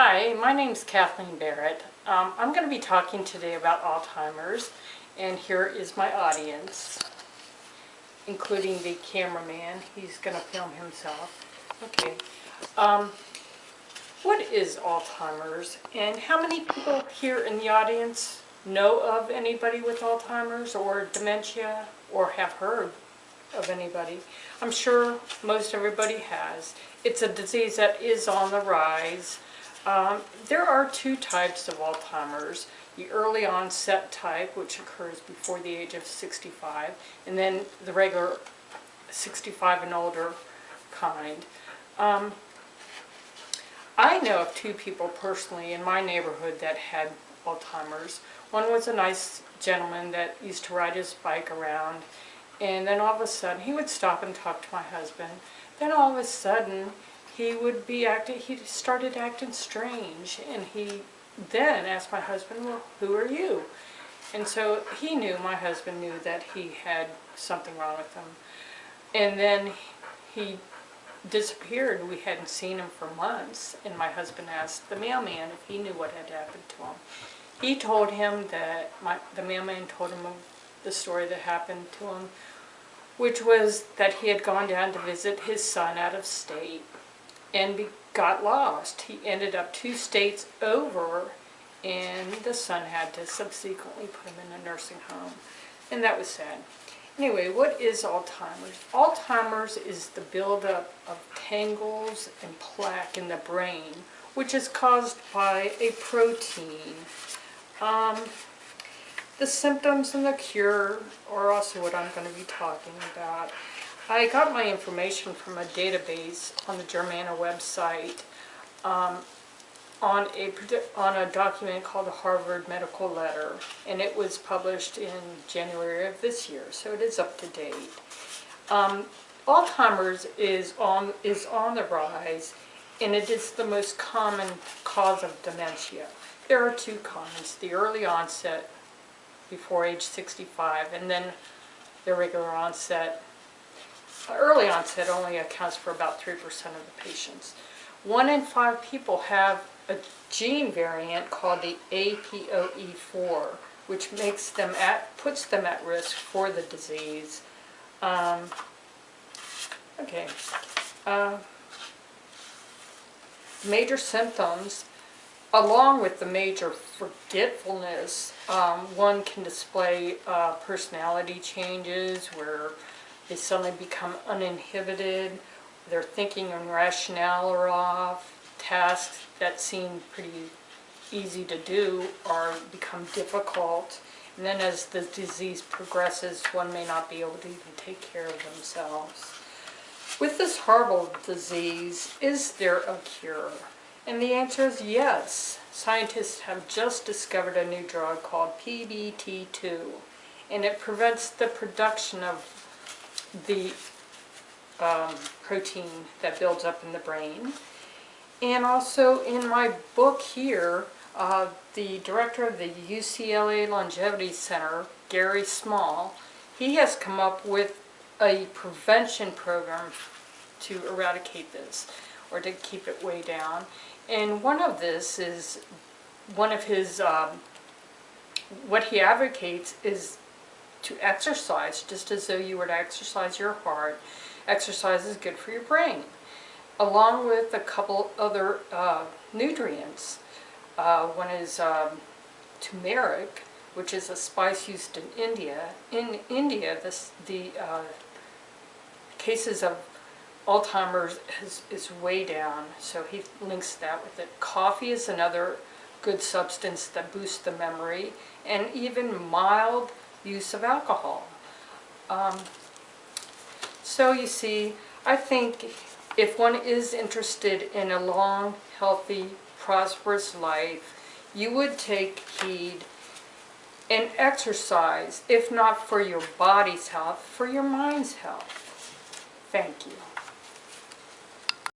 Hi, my name's Kathleen Barrett. I'm going to be talking today about Alzheimer's, and here is my audience, including the cameraman. He's going to film himself. Okay. What is Alzheimer's, and how many people here in the audience know of anybody with Alzheimer's or dementia, or have heard of anybody? I'm sure most everybody has. It's a disease that is on the rise. There are two types of Alzheimer's: the early onset type, which occurs before the age of 65, and then the regular 65 and older kind. I know of two people personally in my neighborhood that had Alzheimer's. One was a nice gentleman that used to ride his bike around, and then all of a sudden he would stop and talk to my husband. Then all of a sudden he started acting strange, and he then asked my husband, "Well, who are you?" And so my husband knew that he had something wrong with him. And then he disappeared. We hadn't seen him for months, and my husband asked the mailman if he knew what had happened to him. He told him that, the mailman told him of the story that happened to him, which was that he had gone down to visit his son out of state and got lost. He ended up 2 states over, and the son had to subsequently put him in a nursing home, and that was sad. Anyway, what is Alzheimer's? Alzheimer's is the buildup of tangles and plaque in the brain, which is caused by a protein. The symptoms and the cure are also what I'm going to be talking about. I got my information from a database on the Germana website on a document called the Harvard Medical Letter, and it was published in January of this year, so it is up to date. Alzheimer's is on the rise, and it is the most common cause of dementia. There are 2 kinds: the early onset before age 65, and then the regular onset. Early onset only accounts for about 3% of the patients. 1 in 5 people have a gene variant called the APOE4, which puts them at risk for the disease. Major symptoms, along with the major forgetfulness, one can display personality changes where they suddenly become uninhibited. Their thinking and rationale are off. Tasks that seem pretty easy to do become difficult. And then as the disease progresses, one may not be able to even take care of themselves. With this horrible disease, is there a cure? And the answer is yes. Scientists have just discovered a new drug called PBT2, and it prevents the production of the protein that builds up in the brain. And also in my book here, the director of the UCLA Longevity Center, Gary Small, he has come up with a prevention program to eradicate this, or to keep it way down. And one of his, what he advocates is to exercise, just as though you were to exercise your heart. Exercise is good for your brain, along with a couple other nutrients. One is turmeric, which is a spice used in India. In India, the cases of Alzheimer's is way down, so he links that with it. Coffee is another good substance that boosts the memory, and even mild use of alcohol. So you see, I think if one is interested in a long, healthy, prosperous life, you would take heed and exercise, if not for your body's health, for your mind's health. Thank you.